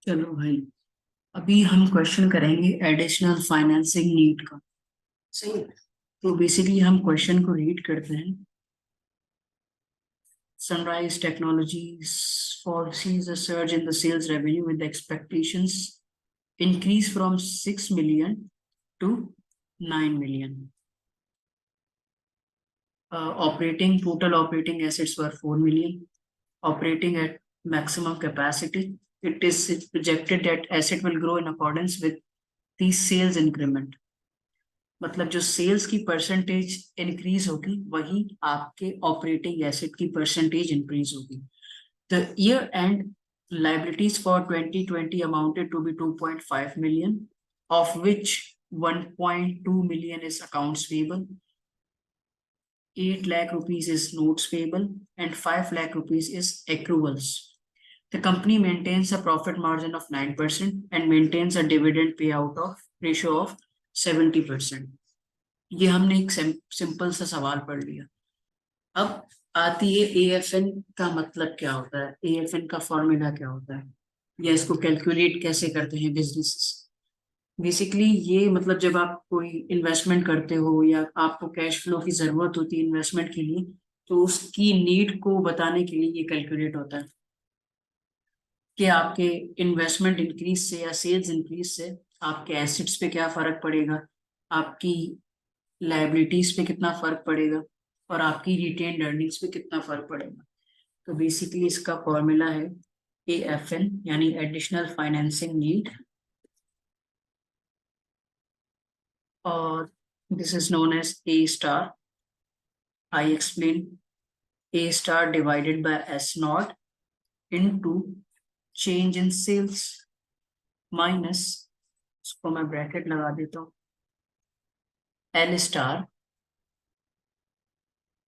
चलो भाई, अभी हम क्वेश्चन करेंगे एडिशनल फाइनेंसिंग नीड का। सही है। तो बेसिकली हम क्वेश्चन को रीड करते हैं। Sunrise technologies foresees a surge in the sales revenue with the expectations increase from 6 million to 9 million. Operating total operating assets were 4 million. Operating at maximum capacity, it is projected that asset will grow in accordance with the sales increment. मतलब जो sales की percentage increase होगी वही आपके operating asset की percentage increase होगी। The year and liabilities for 2020 amounted to be 2.5 million, of which 1.2 million is accounts payable, 8 lakh rupees is notes payable, and 5 lakh rupees is accruals. The company maintains a profit margin of 9% and maintains a dividend payout of ratio of 70%. ये हमने एक simple सा सवाल पढ़ लिया। अब आती है एएफएन का मतलब क्या होता है, एएफएन का फॉर्मूला क्या होता है, या इसको कैलकुलेट कैसे करते हैं बिजनेसेस। बेसिकली ये मतलब जब आप कोई इन्वेस्टमेंट करते हो या आपको कैश फ्लो की जरूरत होती है इन्वेस्टमेंट के लिए, तो उसकी नीड को बताने के लिए ये कैलकुलेट होता है कि आपके इन्वेस्टमेंट इंक्रीज से या सेल्स इंक्रीज से आपके एसेट्स पे क्या फर्क पड़ेगा, आपकी लाइबिलिटीज पे कितना फर्क पड़ेगा, और आपकी रिटेन्ड अर्निंग्स पे कितना फर्क पड़ेगा। तो बेसिकली इसका फॉर्मूला है एएफएन यानी एडिशनल फाइनेंसिंग नीड, और this is known as A star. I explain A star divided by S naught into change in sales minus, इसको मैं ब्रैकेट लगा देता हूँ, L star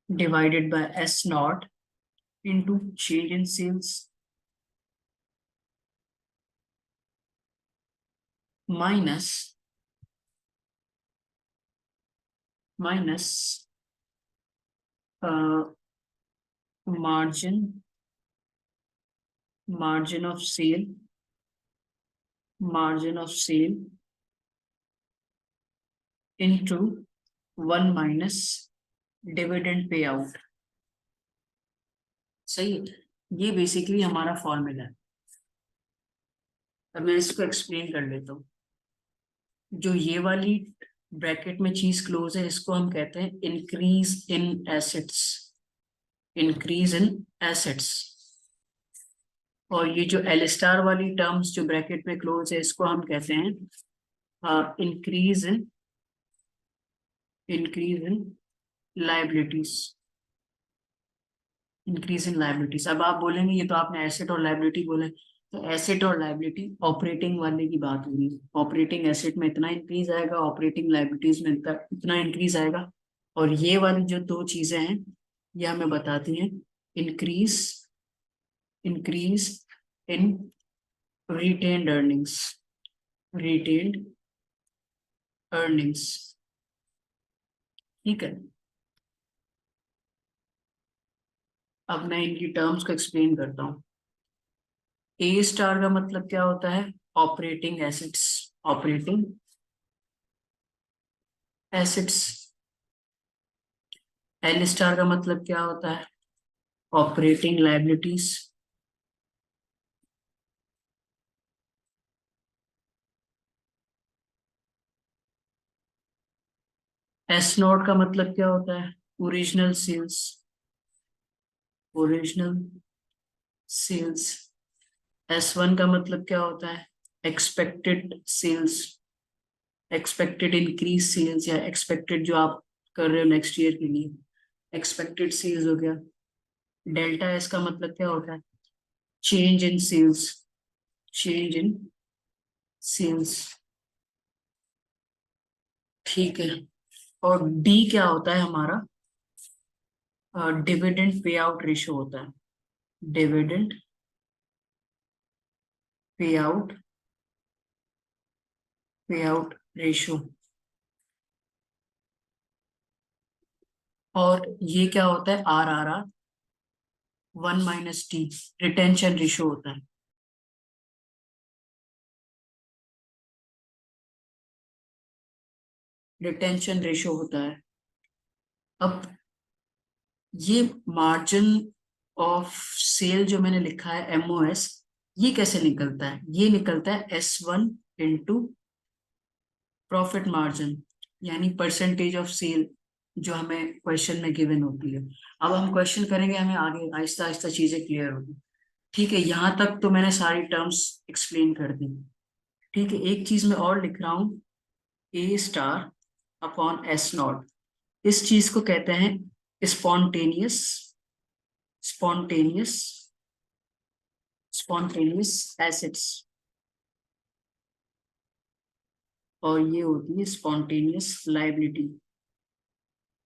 divided by S naught into change in sales minus uh, margin margin of sale margin of sale into 1 minus dividend payout। सही है। ये basically हमारा formula है। अब मैं इसको एक्सप्लेन कर लेता हूँ। जो ये वाली ब्रैकेट में चीज क्लोज है इसको हम कहते हैं increase in assets, increase in assets. और ये जो एल स्टार वाली टर्म्स जो ब्रैकेट में क्लोज है इसको हम कहते हैं increase in liabilities, increase in liabilities. अब आप बोलेंगे ये तो आपने एसेट और लाइबिलिटी बोले, तो एसेट और लाइबिलिटी ऑपरेटिंग वाले की बात हो रही है। ऑपरेटिंग एसेट में इतना इंक्रीज आएगा, ऑपरेटिंग लाइबिलिटीज में इतना इंक्रीज आएगा। और ये वाली जो दो चीजें हैं ये हमें बताती हैं increase increase in retained earnings, retained earnings. ठीक है। अब मैं इनकी टर्म्स को एक्सप्लेन करता हूँ। ए स्टार का मतलब क्या होता है, operating assets, operating assets. L star का मतलब क्या होता है, ऑपरेटिंग लाइबिलिटीज। एस नोट का मतलब क्या होता है, original sales, original sales. S one का मतलब क्या होता है, expected sales, expected increase sales, या एक्सपेक्टेड जो आप कर रहे हो नेक्स्ट ईयर के लिए, एक्सपेक्टेड सेल्स हो गया। डेल्टा एस का मतलब क्या होता है, change in sales, change in sales. ठीक है। और डी क्या होता है हमारा, डिविडेंड पे आउट रेशियो होता है, डिविडेंड पे आउट, पे आउट रेशियो। और ये क्या होता है, R R R 1 minus T, retention ratio होता है। रिटेंशन रेशो होता है। अब ये मार्जिन ऑफ सेल जो मैंने लिखा है MOS, ये कैसे निकलता है? ये निकलता है S1 इंटू प्रॉफिट मार्जिन, यानी परसेंटेज ऑफ सेल, जो हमें क्वेश्चन में गिवन होती है। अब हम क्वेश्चन करेंगे, हमें आगे आहिस्ता आहिस्ता चीजें क्लियर होगी। ठीक है, यहाँ तक तो मैंने सारी टर्म्स एक्सप्लेन कर दी। ठीक है, एक चीज मैं और लिख रहा हूँ, A स्टार अपॉन S0। इस चीज को कहते हैं स्पॉन्टेनियस स्पॉन्टेनियस स्पॉन्टेनियस एसेट्स, और ये होती है स्पॉन्टेनियस लाइबिलिटी।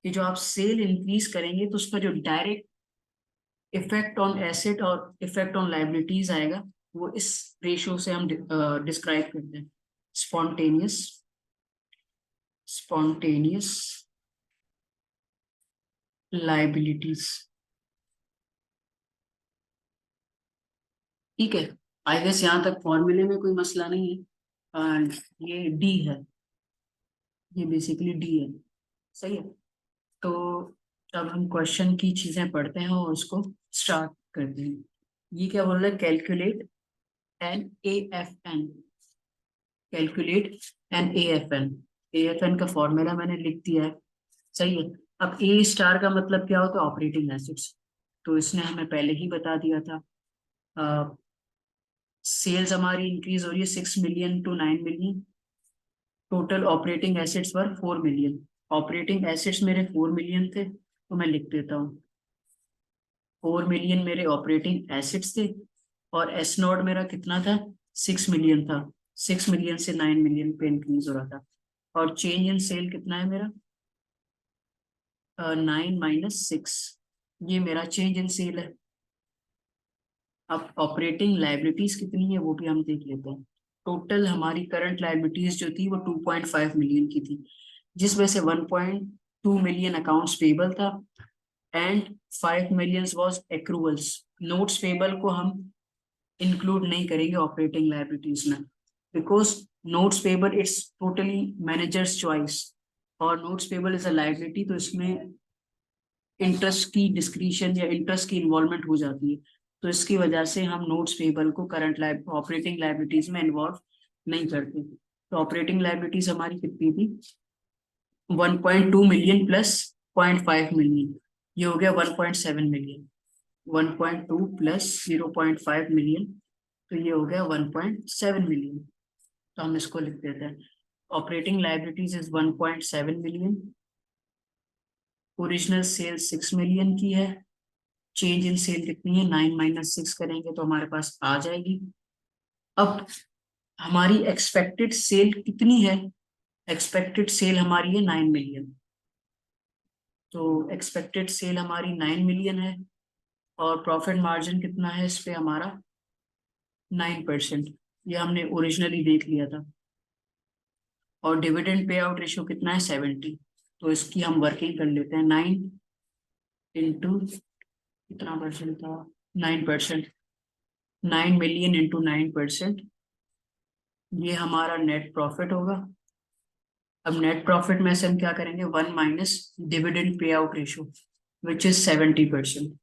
कि जो आप सेल इंक्रीज करेंगे तो उसका जो डायरेक्ट इफेक्ट ऑन एसेट और इफेक्ट ऑन लाइबिलिटीज आएगा, वो इस रेशियो से हम डिस्क्राइब करते हैं। Spontaneous spontaneous liabilities. ठीक है, आई गेस यहाँ तक फॉर्मूले में कोई मसला नहीं है। एंड ये डी है, ये बेसिकली डी है। सही है। तो अब हम क्वेश्चन की चीजें पढ़ते हैं और उसको स्टार्ट करते हैं। ये क्या बोल रहा है? Calculate N A F N. Calculate N A F N. A F N का फॉर्मूला मैंने लिख दिया है। सही है। अब ए स्टार का मतलब क्या होता है? Operating assets. तो इसने हमें पहले ही बता दिया था। सेल्स हमारी इंक्रीज हो रही है 6 million to 9 million. Total operating assets were 4 million. Operating assets मेरे 4 मिलियन थे, तो मैं लिख देता हूँ 4 मिलियन मेरे ऑपरेटिंग एसेट्स थे। और एस नॉट मेरा कितना था? 6 मिलियन था। 6 मिलियन से 9 मिलियन पे इंक्रीज हो रहा था। और चेंज इन सेल कितना है मेरा? 9 - 6, ये मेरा चेंज इन सेल है। अब ऑपरेटिंग लाइबिलिटीज कितनी है वो भी हम देख लेते हैं। टोटल हमारी करंट लाइबिलिटीज जो थी वो 2.5 मिलियन की थी, जिसमें से 1.2 मिलियन अकाउंट्स पेबल था and 5 million was accruals. Notes payable को हम इंक्लूड नहीं करेंगे ऑपरेटिंग लाइबिलिटीज में, because notes payable it's totally managers choice, और notes payable is a liability, तो इसमें इंटरेस्ट की डिस्क्रिशन या इंटरेस्ट की इन्वॉल्वमेंट हो जाती है। तो इसकी वजह से हम नोट्स पेबल को करंट लाइब ऑपरेटिंग लाइबिलिटीज में इन्वॉल्व नहीं करते। तो ऑपरेटिंग लाइबिलिटीज हमारी कितनी थी? 1.2 मिलियन प्लस 0.5 मिलियन, ये हो गया 1.7 मिलियन। 1.2 प्लस 0.5 मिलियन, तो ये हो गया 1.7 मिलियन। तो हम इसको लिख देते हैं, operating liabilities is 1.7 million. Original sale 6 million की है। चेंज इन सेल कितनी है? 9 - 6 करेंगे तो हमारे पास आ जाएगी। अब हमारी एक्सपेक्टेड सेल कितनी है? एक्सपेक्टेड सेल हमारी है 9 मिलियन। तो एक्सपेक्टेड सेल हमारी 9 मिलियन है, और प्रॉफिट मार्जिन कितना है इस पे हमारा? 9%। ये हमने ओरिजिनली देख लिया था। और डिविडेंड पे आउट रेशियो कितना है? 70। तो इसकी हम वर्किंग कर लेते हैं। 9 इंटू कितना परसेंट था? 9%। 9 मिलियन इंटू 9%, ये हमारा नेट प्रॉफिट होगा। अब नेट प्रॉफिट में से हम क्या करेंगे? 1 minus dividend pay out ratio, which is 70%।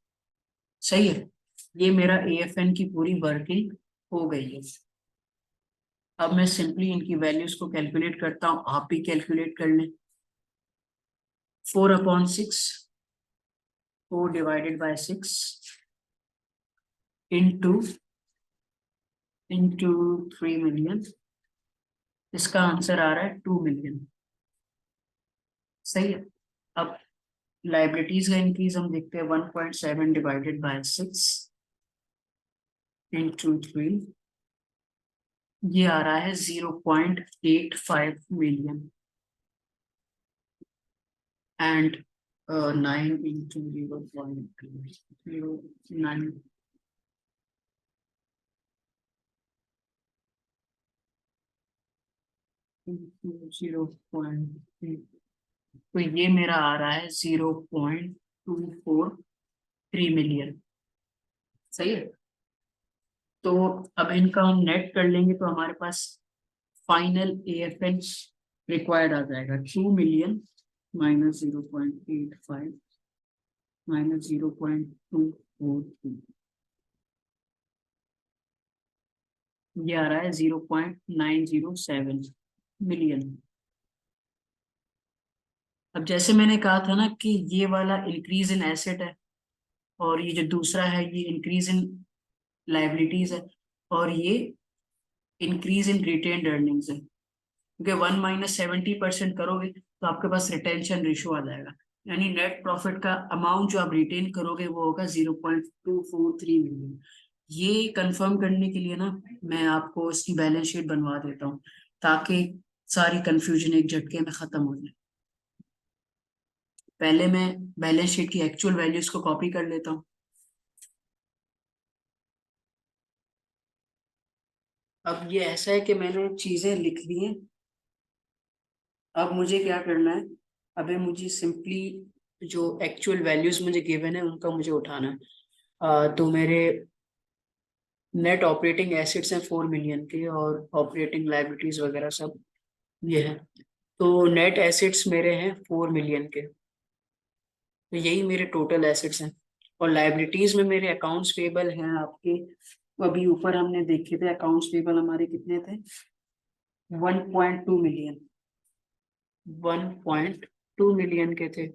सही है। ये मेरा AFN की पूरी वर्किंग हो गई है। अब मैं सिंपली इनकी वैल्यूज को कैलकुलेट करता हूँ, आप भी कैलकुलेट कर लें। 4/6, 4/6 इंटू 3 मिलियन, इसका आंसर आ रहा है 2 मिलियन। सही है। अब लाइबिलिटीज का इंक्रीज हम देखते हैं, 1.7/6 इंटू 3, ये आ रहा है 0.85 मिलियन। एंड 9 इंटू 0.09, 0.3, तो ये मेरा आ रहा है 0.243 मिलियन। सही है। तो अब इनका हम नेट कर लेंगे तो हमारे पास फाइनल AFN रिक्वायर्ड आ जाएगा 2 मिलियन माइनस 0.85 माइनस 0.243, ये आ रहा है 0.907 मिलियन। अब जैसे मैंने कहा था ना कि ये वाला इंक्रीज इन एसेट है और ये जो दूसरा है ये इंक्रीज इन लाइबिलिटीज है और ये इंक्रीज इन रिटेन्ड अर्निंग्स है, क्योंकि 1 - 70% करोगे तो आपके पास रिटेंशन रेशियो आ जाएगा, यानी नेट प्रॉफिट का अमाउंट जो आप रिटेन करोगे वो होगा 0.243 मिलियन। ये कंफर्म करने के लिए ना मैं आपको इसकी बैलेंस शीट बनवा देता हूँ ताकि सारी कंफ्यूजन एक झटके में खत्म हो जाए। पहले मैं बैलेंस शीट की एक्चुअल वैल्यूज को कॉपी कर लेता हूँ। अब ये ऐसा है कि मैंने चीजें लिख ली हैं, अब मुझे क्या करना है, अभी मुझे सिंपली जो एक्चुअल वैल्यूज मुझे गिवन है उनका मुझे उठाना है। तो मेरे नेट ऑपरेटिंग एसेट्स हैं 4 मिलियन के और ऑपरेटिंग लाइबिलिटीज वगैरह सब ये है। तो नेट एसेट्स मेरे हैं 4 मिलियन के, तो यही मेरे टोटल एसेट्स हैं। और लाइबिलिटीज में मेरे अकाउंट्स पेबल हैं आपके, अभी ऊपर हमने देखे थे अकाउंट्स पेबल हमारे कितने थे, 1.2 मिलियन, 1.2 मिलियन के थे।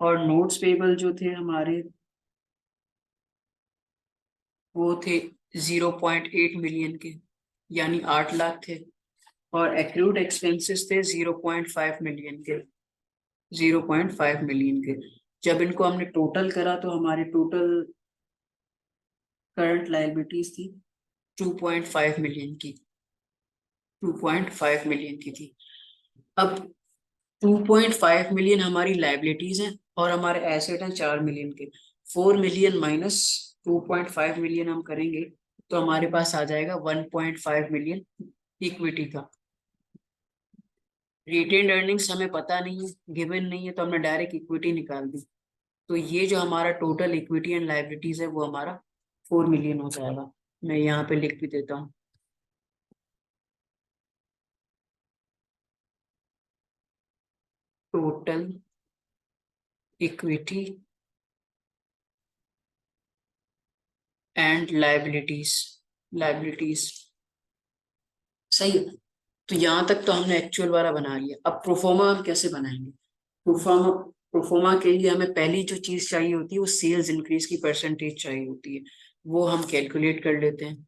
और नोट्स पेबल जो थे हमारे वो थे 0.8 मिलियन के, यानी 8 लाख थे। और एक्रूड एक्सपेंसेस थे 0.5 मिलियन के, 0.5 मिलियन के। जब इनको हमने टोटल करा तो हमारे टोटल करंट लायबिलिटीज थी 2.5 मिलियन की, 2.5 मिलियन की थी। अब 2.5 मिलियन हमारी लायबिलिटीज हैं और हमारे एसेट हैं 4 मिलियन के। 4 मिलियन माइनस 2.5 मिलियन हम करेंगे तो हमारे पास आ जाएगा 1.5 मिलियन इक्विटी का। रिटेन्ड अर्निंग्स हमें पता नहीं है, गिवन नहीं है, तो हमने डायरेक्ट इक्विटी निकाल दी। तो ये जो हमारा टोटल इक्विटी एंड लायबिलिटीज है वो हमारा 4 मिलियन हो जाएगा। मैं यहाँ पे लिख भी देता हूँ, टोटल इक्विटी एंड लायबिलिटीज सही है। तो यहाँ तक तो हमने एक्चुअल वाला बना लिया। अब प्रोफोमा हम कैसे बनाएंगे? प्रोफोमा प्रोफोमा के लिए हमें पहली जो चीज चाहिए होती है वो सेल्स इंक्रीज की परसेंटेज चाहिए होती है, वो हम कैलकुलेट कर लेते हैं।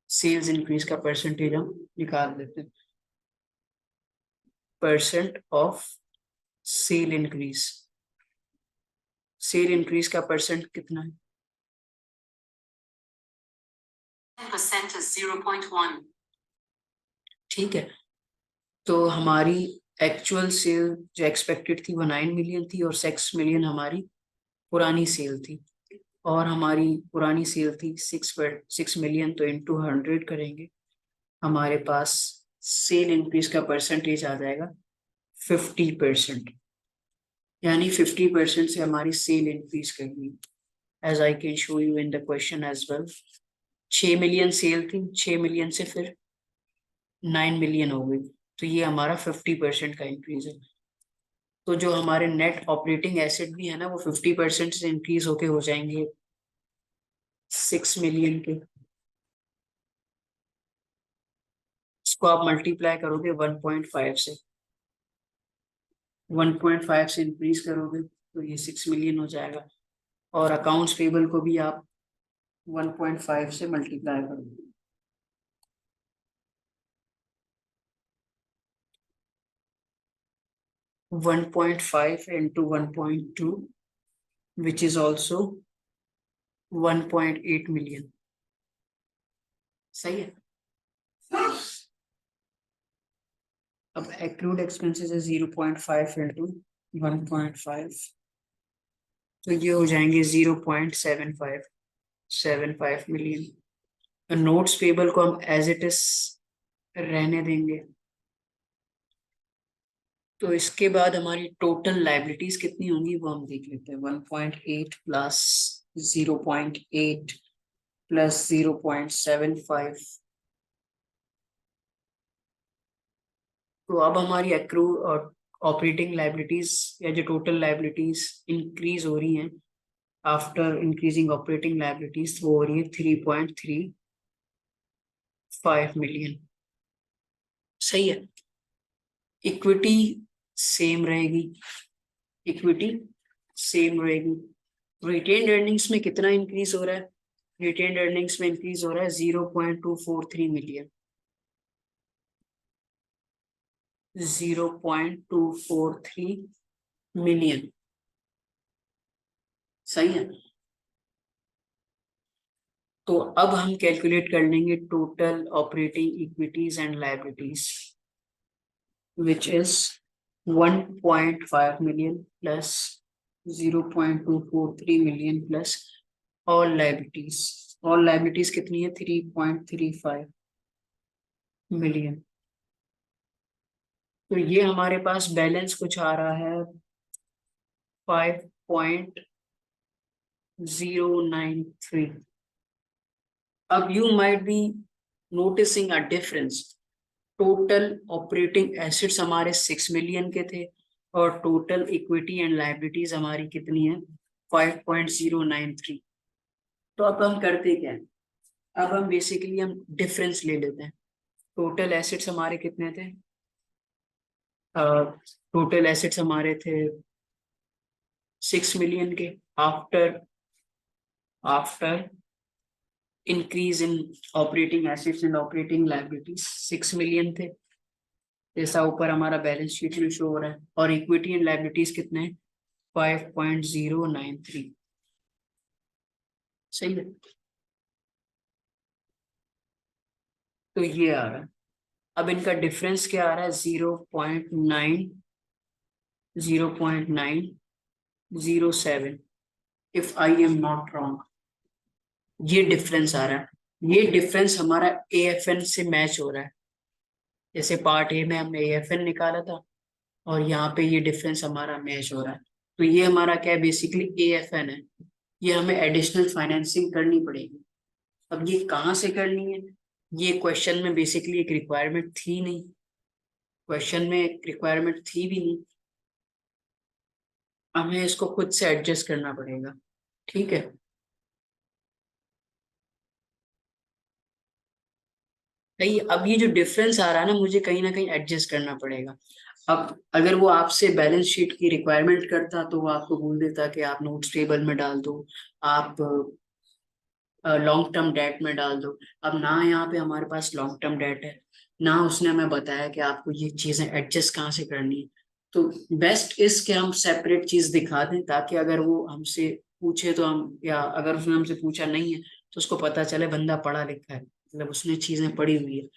सेल्स इंक्रीज का परसेंटेज हम निकाल देते हैं, percent of sale increase. Sale increase का परसेंट कितना है? परसेंट 0.1। ठीक है, तो हमारी एक्चुअल सेल जो एक्सपेक्टेड थी वो 9 मिलियन थी और 6 मिलियन हमारी पुरानी सेल थी। और हमारी पुरानी सेल थी 6 मिलियन, तो इंटू 100 करेंगे हमारे पास सेल इंक्रीज का परसेंटेज आ जाएगा 50%, यानी 50% से हमारी सेल इंक्रीज करनी। As I can show you in the question as well. 6 million sale थी, 6 मिलियन से फिर 9 मिलियन हो गई, तो ये हमारा 50% का इंक्रीज है। तो जो हमारे नेट ऑपरेटिंग एसेट भी है ना वो 50% से इंक्रीज होके हो जाएंगे 6 मिलियन के। इसको आप मल्टीप्लाई करोगे 1.5 से, 1.5 से इंक्रीज करोगे तो ये 6 मिलियन हो जाएगा। और अकाउंट्स पेबल को भी आप 1.5 से मल्टीप्लाई करोगे। One point five into 1.2 which is also 1.8 million. सही है। अब एक्रूड एक्सपेंसेस है 0.5 इंटू 1.5, तो ये हो जाएंगे 0.75 मिलियन। नोट्स पेबल को हम एज इट इज रहने देंगे। तो इसके बाद हमारी टोटल लाइबिलिटीज कितनी होंगी वो हम देख लेते हैं। 1.8 प्लस 0.8 प्लस 0.75, तो अब हमारी एक्रू ऑपरेटिंग लाइबिलिटीज या जो टोटल लाइबिलिटीज इंक्रीज हो रही हैं आफ्टर इंक्रीजिंग ऑपरेटिंग लाइबिलिटीज, वो हो रही है 3.35 मिलियन। सही है। इक्विटी सेम रहेगी, इक्विटी सेम रहेगी। रिटेन्ड अर्निंग्स में कितना इंक्रीज हो रहा है? रिटेन्ड अर्निंग्स में इंक्रीज हो रहा है 0.243 मिलियन, 0.243 मिलियन। सही है। तो अब हम कैलकुलेट कर लेंगे total operating equities and liabilities, which is 1.5 million plus 0.243 million plus all liabilities। all liabilities कितनी है? 3.35 मिलियन। तो ये हमारे पास बैलेंस कुछ आ रहा है 5.093। अब you might be noticing a difference. Total operating assets हमारे 6 मिलियन के थे और टोटल इक्विटी एंड लाइबिलिटीज हमारी कितनी है? 5.093। तो अब हम करते क्या है? अब हम बेसिकली हम डिफरेंस ले लेते हैं। टोटल एसेट्स हमारे कितने थे? टोटल एसेट्स हमारे थे 6 मिलियन के। After after increase in operating assets and operating liabilities 6 million थे, जैसा ऊपर हमारा बैलेंस शीट में शो हो रहा है। और इक्विटी एंड लाइबिलिटीज कितने हैं? 5.093। सही है। तो ये आ रहा है। अब इनका डिफरेंस क्या आ रहा है? 0.907 if I am not wrong. ये डिफरेंस आ रहा है। ये डिफरेंस हमारा एएफएन से मैच हो रहा है। जैसे पार्ट ए में हमने एएफएन निकाला था और यहाँ पे ये डिफरेंस हमारा मैच हो रहा है। तो ये हमारा क्या है? बेसिकली एएफएन है। ये हमें एडिशनल फाइनेंसिंग करनी पड़ेगी। अब ये कहाँ से करनी है? ये क्वेश्चन में बेसिकली एक रिक्वायरमेंट थी नहीं, क्वेश्चन में एक रिक्वायरमेंट थी भी नहीं, हमें इसको खुद से एडजस्ट करना पड़ेगा। ठीक है। नहीं, अब ये जो डिफरेंस आ रहा है ना कहीं एडजस्ट करना पड़ेगा। अब अगर वो आपसे बैलेंस शीट की रिक्वायरमेंट करता तो वो आपको बोल देता कि आप नोट्स टेबल में डाल दो, आप लॉन्ग टर्म डेट में डाल दो। अब ना यहाँ पे हमारे पास लॉन्ग टर्म डेट है, ना उसने हमें बताया कि आपको ये चीजें एडजस्ट कहाँ से करनी है। तो बेस्ट इस कि हम सेपरेट चीज दिखा दें, ताकि अगर वो हमसे पूछे तो हम, या अगर उसने हमसे पूछा नहीं है तो उसको पता चले बंदा पढ़ा लिखा है, मतलब उसने चीजें पढ़ी हुई है।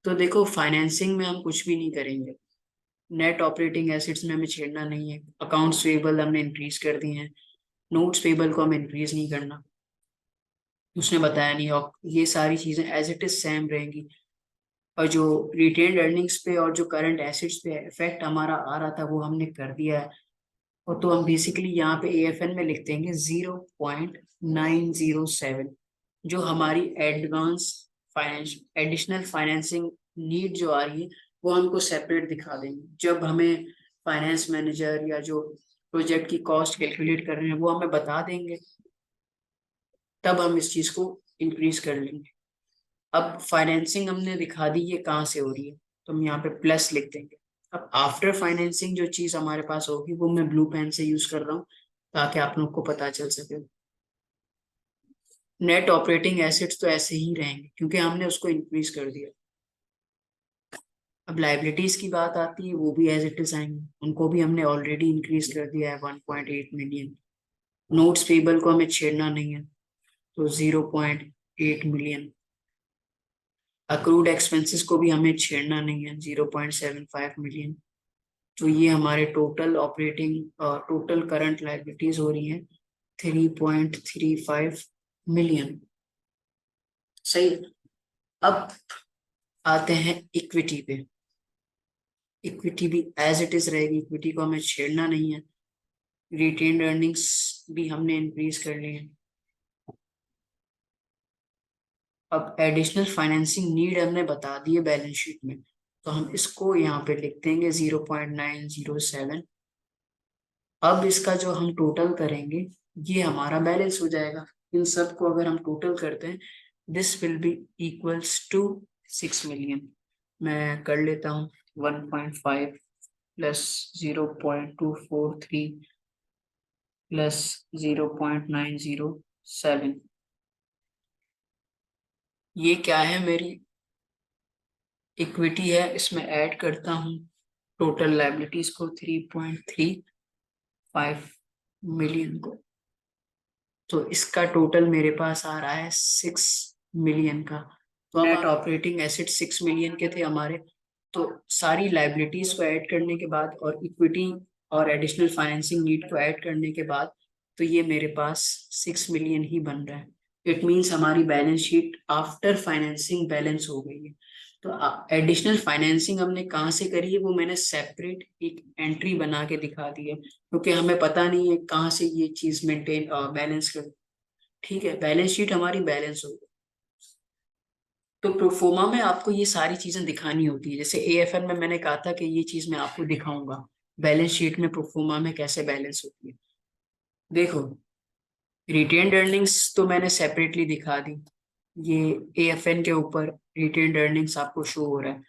तो देखो, फाइनेंसिंग में हम कुछ भी नहीं करेंगे। नेट ऑपरेटिंग एसेट्स में हमें छेड़ना नहीं है। अकाउंट्स पेबल हमने इंक्रीज कर दिए हैं, नोट्स पेबल को हमें इंक्रीज नहीं करना, उसने बताया नहीं। और ये सारी चीजें एज इट इज सेम रहेंगी। और जो रिटेन्ड अर्निंग्स पे और जो करंट एसेट्स पे इफेक्ट हमारा आ रहा था वो हमने कर दिया है। और तो हम बेसिकली यहाँ पे एएफएन में लिख देंगे 0.907। जो हमारी advance finance additional financing need जो आ रही है वो हमको सेपरेट दिखा देंगे। जब हमें फाइनेंस मैनेजर या जो प्रोजेक्ट की कॉस्ट कैलकुलेट कर रहे हैं वो हमें बता देंगे, तब हम इस चीज को इंक्रीज कर लेंगे। अब फाइनेंसिंग हमने दिखा दी ये कहाँ से हो रही है, तो हम यहाँ पे प्लस लिख देंगे। अब आफ्टर फाइनेंसिंग जो चीज हमारे पास होगी वो मैं ब्लू पेन से यूज कर रहा हूँ ताकि आप लोग को पता चल सके। नेट ऑपरेटिंग एसेट्स तो ऐसे ही रहेंगे क्योंकि हमने उसको इंक्रीज कर दिया। अब लाइबिलिटीज की बात आती है, वो भी एज इट इज आएंगे, उनको भी हमने ऑलरेडी इंक्रीज कर दिया है 1.8 मिलियन। नोट्स पेबल को हमें छेड़ना नहीं है, तो 0.8 मिलियन। अक्रूड एक्सपेंसेस को भी हमें छेड़ना नहीं है, 0.75 मिलियन। तो ये हमारे total operating total current liabilities हो रही है 3.35 मिलियन। सही है। अब आते हैं इक्विटी पे। इक्विटी भी एज इट इज रहेगी, इक्विटी को हमें छेड़ना नहीं है। रिटेन्ड अर्निंग्स भी हमने इंक्रीज कर ली है। अब एडिशनल फाइनेंसिंग नीड हमने बता दी है बैलेंस शीट में, तो हम इसको यहाँ पे लिख देंगे 0.907। अब इसका जो हम टोटल करेंगे ये हमारा बैलेंस हो जाएगा। इन सब को अगर हम टोटल करते हैं this will be equals to 6 million. मैं कर लेता हूँ 1.5 प्लस 0.243 प्लस 0.907। ये क्या है, मेरी इक्विटी है, इसमें ऐड करता हूँ टोटल लाइबिलिटीज को 3.35 मिलियन को। तो इसका टोटल मेरे पास आ रहा है 6 मिलियन का। तो नेट ऑपरेटिंग एसेट 6 मिलियन के थे हमारे। तो सारी लाइबिलिटीज को ऐड करने के बाद और इक्विटी और एडिशनल फाइनेंसिंग नीड को ऐड करने के बाद तो ये मेरे पास 6 मिलियन ही बन रहा है। इट मीन्स हमारी balance sheet after financing balance हो गई है। तो एडिशनल फाइनेंसिंग हमने कहाँ से करी है वो मैंने सेपरेट एक एंट्री बना के दिखा दी है, क्योंकि हमें पता नहीं है कहाँ से ये चीज मेंटेन बैलेंस कर। ठीक है, बैलेंस शीट हमारी बैलेंस हो गई। तो प्रोफोमा में आपको ये सारी चीजें दिखानी होती है। जैसे एएफएन में मैंने कहा था कि ये चीज मैं आपको दिखाऊंगा बैलेंस शीट में प्रोफोमा में कैसे बैलेंस होती है। देखो, रिटेन्ड अर्निंग्स तो मैंने सेपरेटली दिखा दी। ये एएफएन के ऊपर रिटेन्ड अर्निंग्स आपको शो हो रहा है,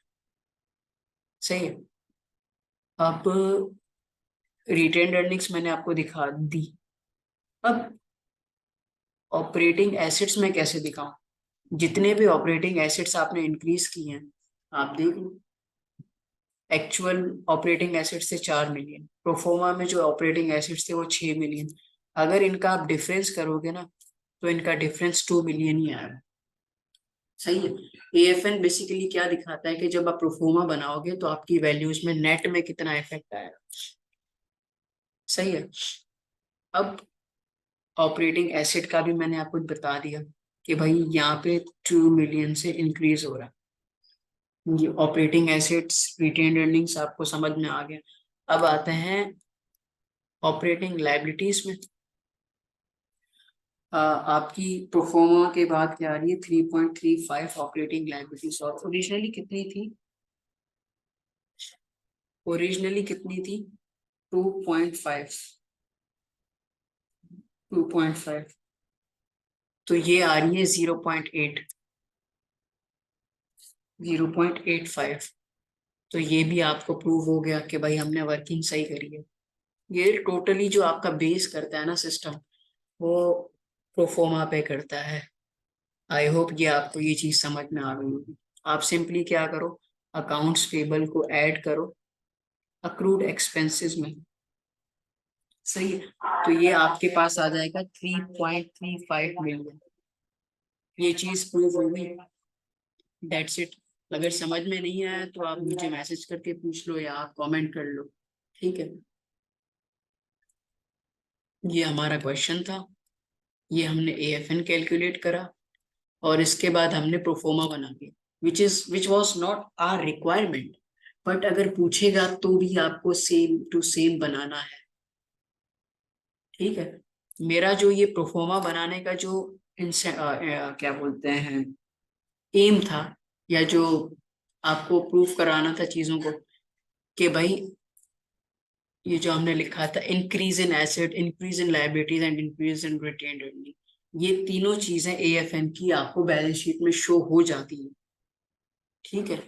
सही है। अब रिटेन्ड अर्निंग्स मैंने आपको दिखा दी। अब ऑपरेटिंग एसेट्स में कैसे दिखाऊं? जितने भी ऑपरेटिंग एसेट्स आपने इंक्रीज किए हैं आप देख लो। एक्चुअल ऑपरेटिंग एसेट्स थे 4 मिलियन, प्रोफोमा में जो ऑपरेटिंग एसेट्स थे वो 6 मिलियन। अगर इनका आप डिफरेंस करोगे ना तो इनका डिफरेंस 2 मिलियन ही आया। सही है। एएफएन बेसिकली क्या दिखाता है कि जब आप प्रोफोमा बनाओगे तो आपकी वैल्यूज में नेट में कितना इफेक्ट आएगा। सही है। अब ऑपरेटिंग एसेट का भी मैंने आपको बता दिया कि भाई यहाँ पे 2 मिलियन से इंक्रीज हो रहा है। ये ऑपरेटिंग एसेट्स रिटेन्ड अर्निंग्स आपको समझ में आ गया। अब आते हैं ऑपरेटिंग लाइबिलिटीज में। आपकी प्रोफोमा के बाद क्या आ रही है 3.35 ऑपरेटिंग लाइबिलिटीज। और ओरिजिनली कितनी थी? ओरिजिनली कितनी थी? 2.5। 2.5। तो ये आ रही है 0.8। 0.85। तो ये भी आपको प्रूव हो गया कि भाई हमने वर्किंग सही करी है। ये टोटली जो आपका बेस करता है ना सिस्टम, वो प्रोफोमा पे करता है। आई होप ये आपको ये चीज समझ में आ गई होगी। आप सिंपली क्या करो, अकाउंट्स पेबल को ऐड करो अक्रूड एक्सपेंसेस में। सही है। तो ये आपके पास आ जाएगा 3.35 मिलियन। ये चीज प्रूव होगी। That's it. अगर समझ में नहीं आया तो आप मुझे मैसेज करके पूछ लो या आप कमेंट कर लो। ठीक है। ये हमारा क्वेश्चन था। ये हमने एएफएन कैलकुलेट करा और इसके बाद हमने प्रोफोमा बना के which was not our requirement. But अगर पूछेगा तो भी आपको सेम टू सेम बनाना है। ठीक है। मेरा जो ये प्रोफोमा बनाने का जो क्या बोलते हैं एम था, या जो आपको प्रूफ कराना था चीजों को, कि भाई ये जो हमने लिखा था increase in asset, increase in liabilities and increase in retained earning, ये तीनों चीजें एएफएन की आपको बैलेंस शीट में शो हो जाती है। ठीक है।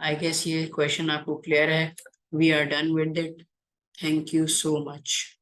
आई गेस ये क्वेश्चन आपको क्लियर है। We are done with it. Thank you so much.